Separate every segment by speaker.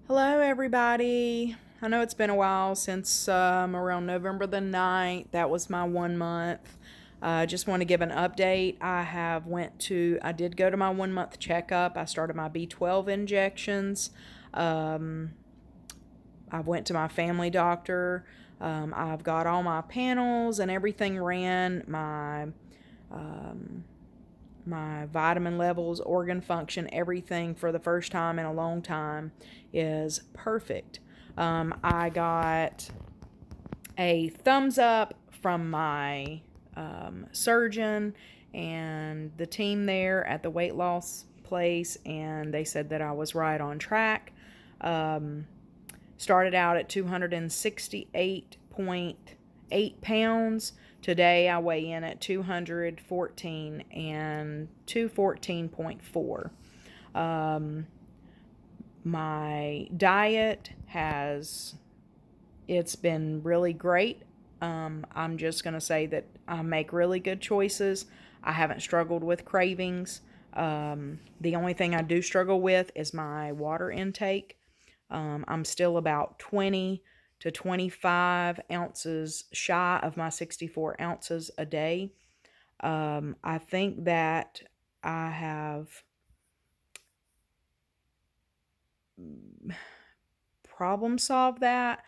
Speaker 1: Hello, everybody. I know it's been a while since around November the 9th. That was my 1 month. I just want to give an update. I did go to my 1 month checkup. I started my B12 injections. Um, I went to my family doctor. I've got all my panels and everything ran. My vitamin levels, organ function, everything for the first time in a long time is perfect. I got a thumbs up from my surgeon and the team there at the weight loss place, and they said that I was right on track. Um, Started out at 268.8 pounds. Today I weigh in at 214 and 214.4. Um, my diet has it's been really great. I'm just going to say that I make really good choices. I haven't struggled with cravings. The only thing I do struggle with is my water intake. I'm still about 20 to 25 ounces shy of my 64 ounces a day. I think that I have problem solved that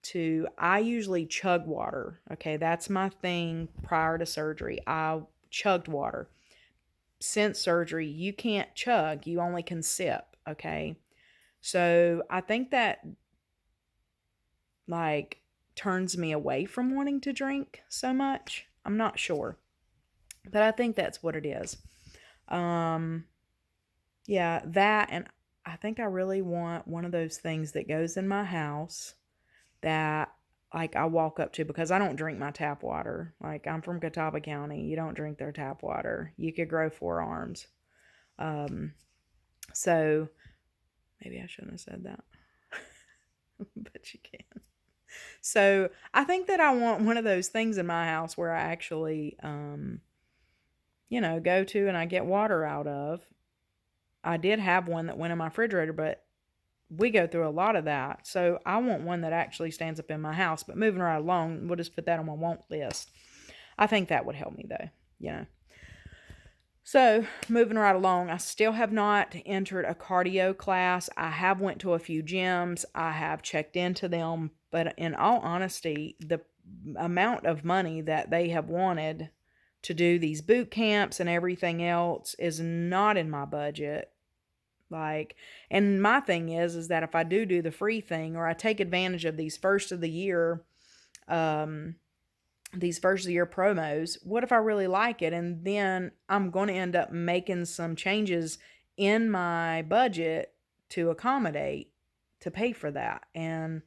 Speaker 1: to I usually chug water. Okay, that's my thing prior to surgery. I chugged water. Since surgery, you can't chug, you only can sip, okay? So, I think that like turns me away from wanting to drink so much. I'm not sure, but I think that's what it is. Um, yeah, that and I think I really want one of those things that goes in my house that like I walk up to because I don't drink my tap water. Like I'm from Catawba County, you don't drink their tap water. You could grow forearms. Um, so maybe I shouldn't have said that, but you can. So I think that I want one of those things in my house where I actually, go to and I get water out of. I did have one that went in my refrigerator, but we go through a lot of that. So I want one that actually stands up in my house. But moving right along, we'll just put that on my want list. I think that would help me though, you know. So moving right along, I still have not entered a cardio class. I have went to a few gyms. I have checked into them, but in all honesty, the amount of money that they have wanted to do these boot camps and everything else is not in my budget. Like, and my thing is that if I do the free thing or I take advantage of um, these first of the year promos, what if I really like it? And then I'm going to end up making some changes in my budget to accommodate to pay for that. And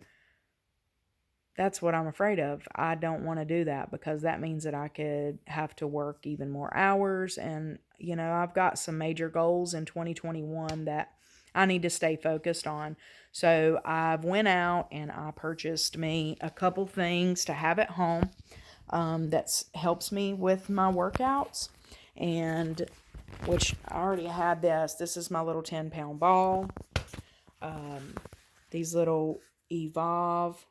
Speaker 1: that's what I'm afraid of. I don't want to do that because that means that I could have to work even more hours. And, I've got some major goals in 2021 that I need to stay focused on. So I've went out and I purchased me a couple things to have at home that helps me with my workouts. And which I already had this. This is my little 10-pound ball. Um, these little Evolve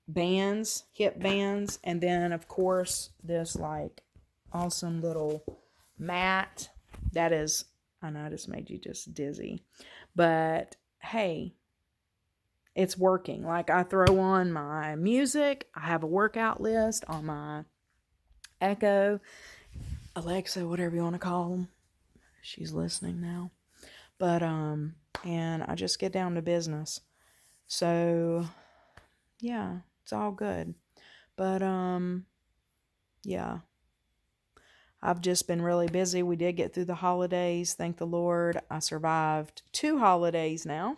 Speaker 1: bands, hip bands, and then of course this like awesome little mat that is, I know I just made you just dizzy, but hey, it's working. Like I throw on my music, I have a workout list on my Echo, Alexa, whatever you want to call them. She's listening now. But and I just get down to business. So, yeah, it's all good. But yeah, I've just been really busy. We did get through the holidays. Thank the Lord. I survived 2 holidays now.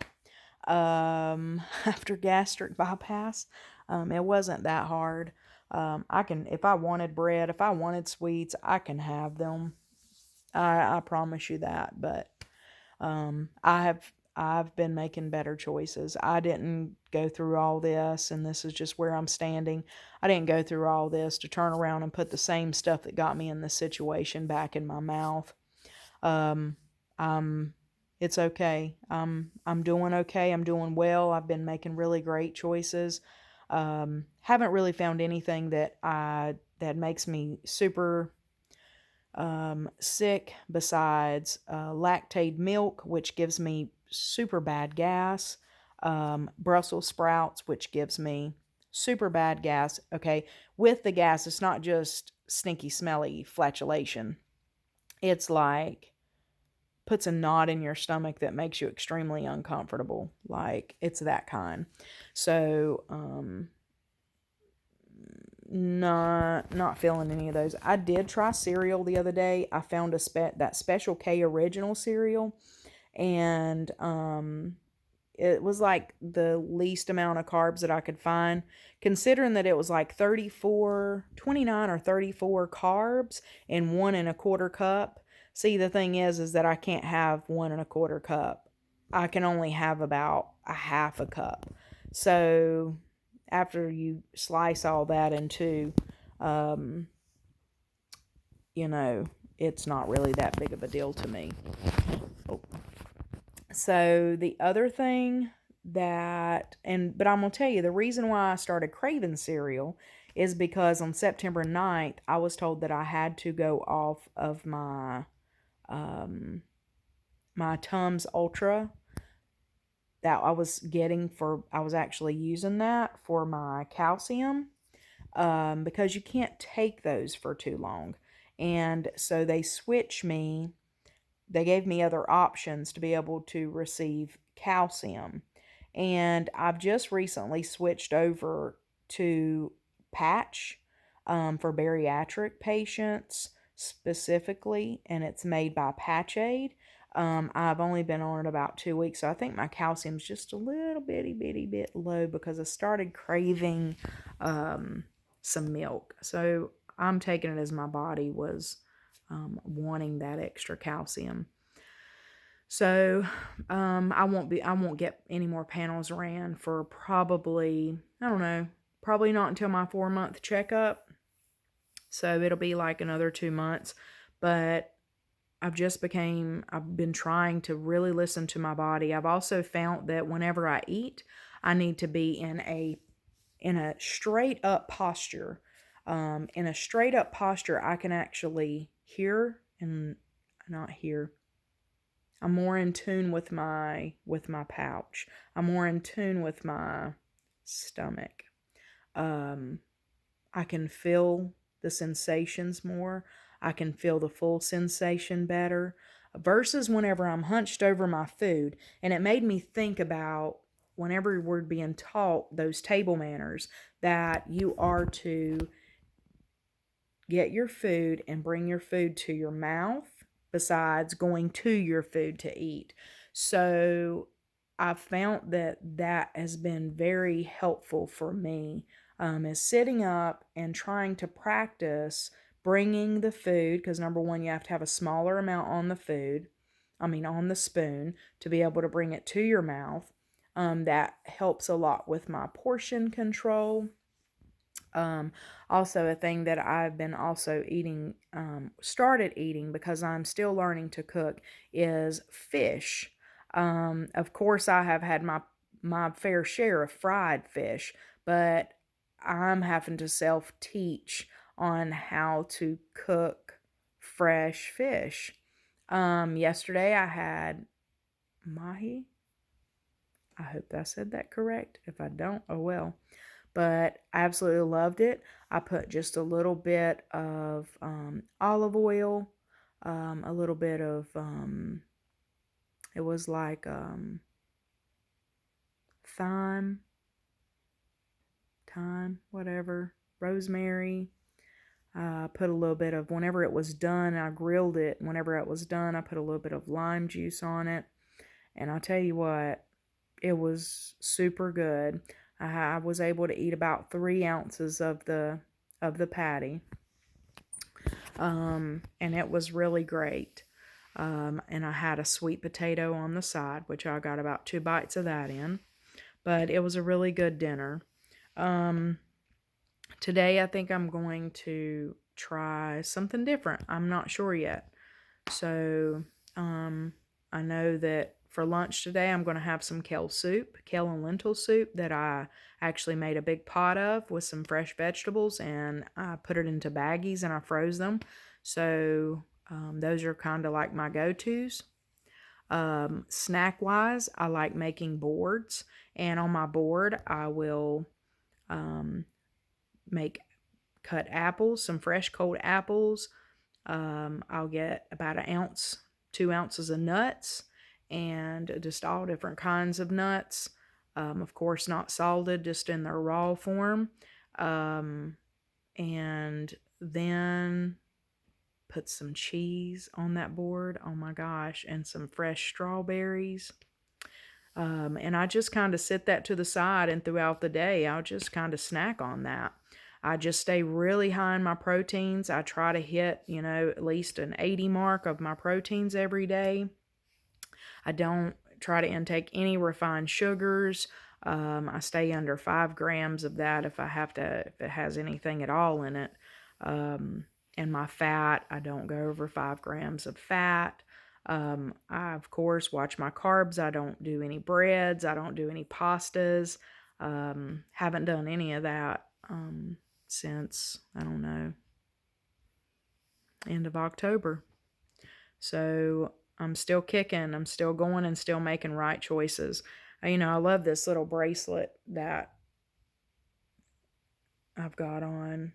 Speaker 1: After gastric bypass, it wasn't that hard. I can, if I wanted bread, if I wanted sweets, I can have them. I promise you that. But I've been making better choices. I didn't go through all this, and this is just where I'm standing. I didn't go through all this to turn around and put the same stuff that got me in this situation back in my mouth. Um, I'm It's okay. I'm doing okay. I'm doing well. I've been making really great choices. Haven't really found anything that makes me super sick besides lactate milk, which gives me super bad gas, Brussels sprouts, which gives me super bad gas. Okay, with the gas, it's not just stinky, smelly flatulation. It's like puts a knot in your stomach that makes you extremely uncomfortable. Like it's that kind. So, not feeling any of those. I did try cereal the other day. I found that Special K original cereal, and it was like the least amount of carbs that I could find, considering that it was like 29 or 34 carbs in 1 1/4 cup. See, the thing is that I can't have 1 1/4 cup. I can only have about a half a cup. So after you slice all that in two, um, you know, it's not really that big of a deal to me. Oh. So the other thing but I'm going to tell you the reason why I started craving cereal is because on September 9th, I was told that I had to go off of um, my Tums Ultra that I was actually using that for my calcium, because you can't take those for too long. And so they gave me other options to be able to receive calcium. And I've just recently switched over to patch, for bariatric patients specifically, and it's made by Patch Aid. I've only been on it about 2 weeks, so I think my calcium's just a little bitty bit low because I started craving some milk. So I'm taking it as my body was wanting that extra calcium. So I won't get any more panels ran for probably, I don't know, probably not until my 4 month checkup. So it'll be like another 2 months. But I've been trying to really listen to my body. I've also found that whenever I eat, I need to be in a straight up posture. In a straight up posture, I can actually hear and not hear. I'm more in tune with my pouch. I'm more in tune with my stomach. Um, I can feel the sensations more. I can feel the full sensation better versus whenever I'm hunched over my food. And it made me think about whenever we're being taught those table manners that you are to get your food and bring your food to your mouth besides going to your food to eat. So I've found that has been very helpful for me, is sitting up and trying to practice bringing the food, because number one, you have to have a smaller amount on the on the spoon to be able to bring it to your mouth. That helps a lot with my portion control. Um, Also, a thing that I've been also eating, started eating because I'm still learning to cook, is fish. Of course, I have had my fair share of fried fish, but I'm having to self teach on how to cook fresh fish. Yesterday I had mahi. I hope I said that correct. If I don't, oh well. But I absolutely loved it. I put just a little bit of olive oil, a little bit of, it was like thyme, whatever, rosemary. Put a little bit of, whenever it was done, I grilled it. Whenever it was done, I put a little bit of lime juice on it. And I'll tell you what, it was super good. I was able to eat about 3 ounces of the patty, and it was really great. And I had a sweet potato on the side, which I got about 2 bites of that in. But it was a really good dinner. Today, I think I'm going to try something different. I'm not sure yet. So, I know that for lunch today, I'm going to have some kale and lentil soup that I actually made a big pot of with some fresh vegetables, and I put it into baggies and I froze them. So those are kind of like my go-tos. Snack wise, I like making boards, and on my board, I will um, make cut apples, some fresh cold apples. I'll get about an ounce, 2 ounces of nuts, and just all different kinds of nuts. Of course, not salted, just in their raw form. Um, and then put some cheese on that board. Oh my gosh, and some fresh strawberries. And I just kind of sit that to the side, and throughout the day, I'll just kind of snack on that. I just stay really high in my proteins. I try to hit, at least an 80 mark of my proteins every day. I don't try to intake any refined sugars. I stay under 5 grams of that if it has anything at all in it. And my fat, I don't go over 5 grams of fat. I, of course, watch my carbs. I don't do any breads. I don't do any pastas. Haven't done any of that since, I don't know, end of October. So I'm still kicking. I'm still going and still making right choices. I love this little bracelet that I've got on.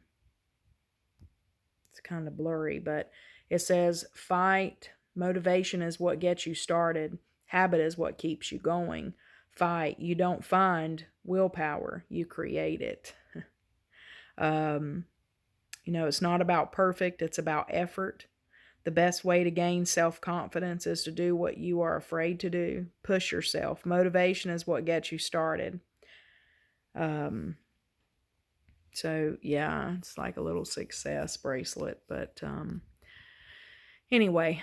Speaker 1: It's kind of blurry, but it says, fight. Motivation is what gets you started. Habit is what keeps you going. Fight. You don't find willpower. You create it. It's not about perfect. It's about effort. The best way to gain self-confidence is to do what you are afraid to do. Push yourself. Motivation is what gets you started. So yeah, it's like a little success bracelet. But anyway,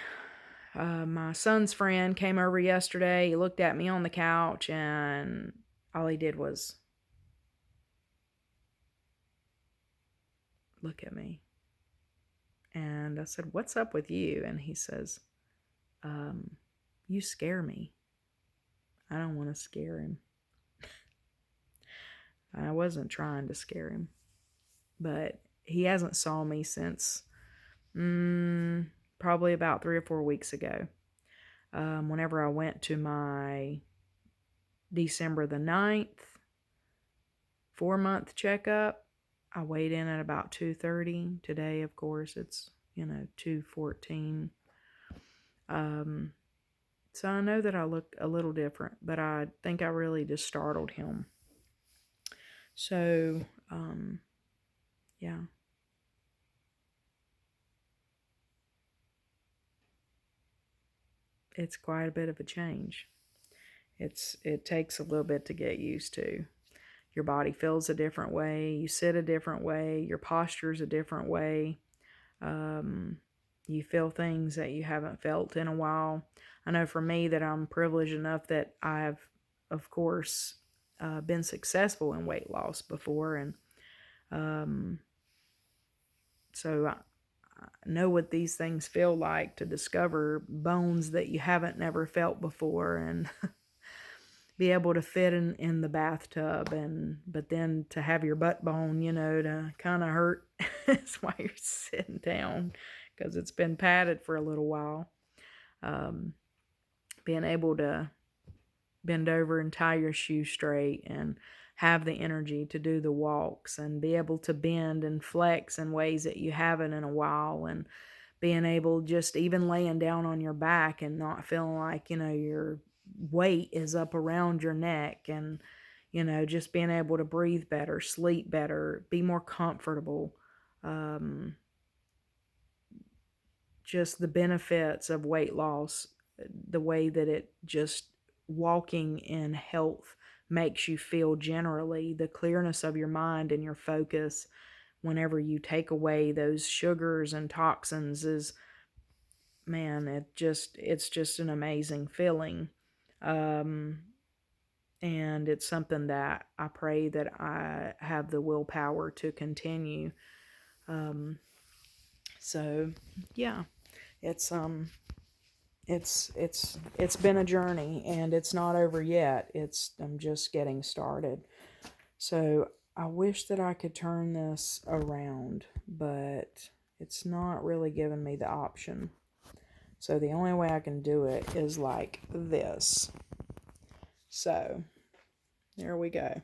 Speaker 1: my son's friend came over yesterday. He looked at me on the couch, and all he did was look at me. And I said, "What's up with you?" And he says, "You scare me." I don't want to scare him. I wasn't trying to scare him. But he hasn't saw me since probably about 3 or 4 weeks ago. Whenever I went to my December the 9th 4-month checkup, I weighed in at about 230. Today, of course, it's 214. So I know that I look a little different, but I think I really just startled him. So yeah. It's quite a bit of a change. It takes a little bit to get used to. Your body feels a different way. You sit a different way. Your posture's a different way. You feel things that you haven't felt in a while. I know for me that I'm privileged enough that I've, of course, been successful in weight loss before, and so I know what these things feel like, to discover bones that you haven't never felt before, and be able to fit in the bathtub, but then to have your butt bone, to kind of hurt is why you're sitting down, because it's been padded for a little while. Being able to bend over and tie your shoe straight and have the energy to do the walks and be able to bend and flex in ways that you haven't in a while, and being able just even laying down on your back and not feeling like, your weight is up around your neck, and, just being able to breathe better, sleep better, be more comfortable. Just the benefits of weight loss, the way that it just walking in health makes you feel generally, the clearness of your mind and your focus whenever you take away those sugars and toxins is, man, it's just an amazing feeling. And it's something that I pray that I have the willpower to continue. So yeah, it's it's been a journey, and it's not over yet. I'm just getting started. So I wish that I could turn this around, but it's not really giving me the option. So the only way I can do it is like this. So there we go.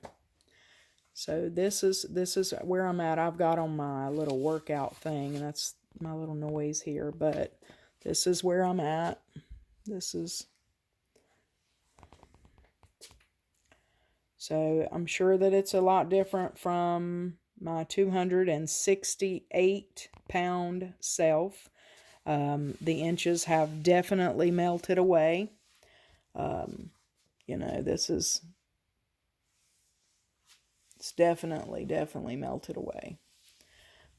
Speaker 1: So this is where I'm at. I've got on my little workout thing, and that's my little noise here, but this is where I'm at. So I'm sure that it's a lot different from my 268-pound self. The inches have definitely melted away. It's definitely melted away.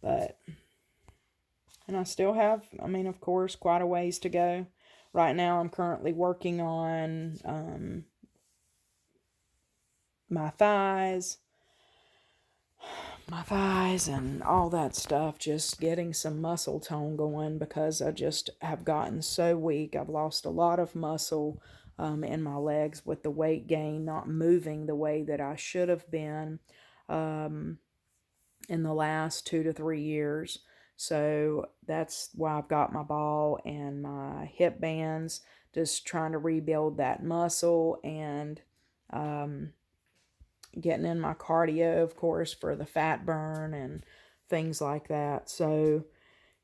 Speaker 1: And I still have, of course, quite a ways to go. Right now, I'm currently working on my thighs and all that stuff, just getting some muscle tone going because I just have gotten so weak. I've lost a lot of muscle in my legs with the weight gain, not moving the way that I should have been in the last 2 to 3 years. So that's why I've got my ball and my hip bands, just trying to rebuild that muscle and getting in my cardio, of course, for the fat burn and things like that. So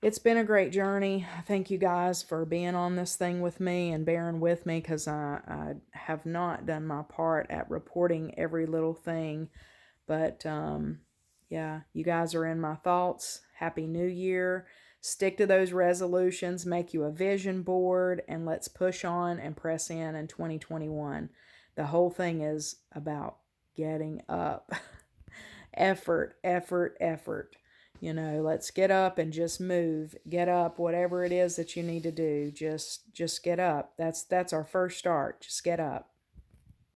Speaker 1: it's been a great journey. Thank you guys for being on this thing with me and bearing with me, because I have not done my part at reporting every little thing. But yeah, you guys are in my thoughts. Happy New Year. Stick to those resolutions, make you a vision board, and let's push on and press in 2021. The whole thing is about getting up. Effort, effort, effort. Let's get up and just move. Get up, whatever it is that you need to do. Just get up. That's our first start. Just get up.